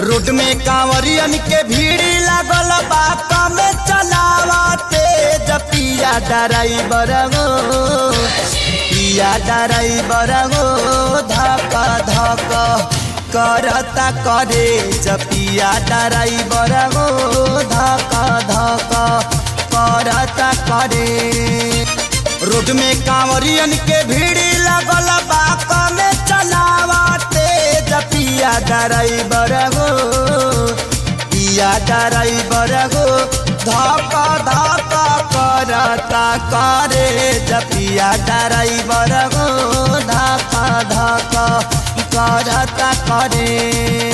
Road में कांवरियन के भीड़ लागल बा कम चलावते पिया ड्राइवर गो पिया ड्राइवर गो धक धक करता करे पिया ड्राइवर गो धक धक करता करे। रोड में कांवरियन के भीड़ लागल बा कम चलावते पिया ड्राइवर गो पिया ड्राइवर गो धक धक करता करे पिया ड्राइवर गो धक धक करता करे।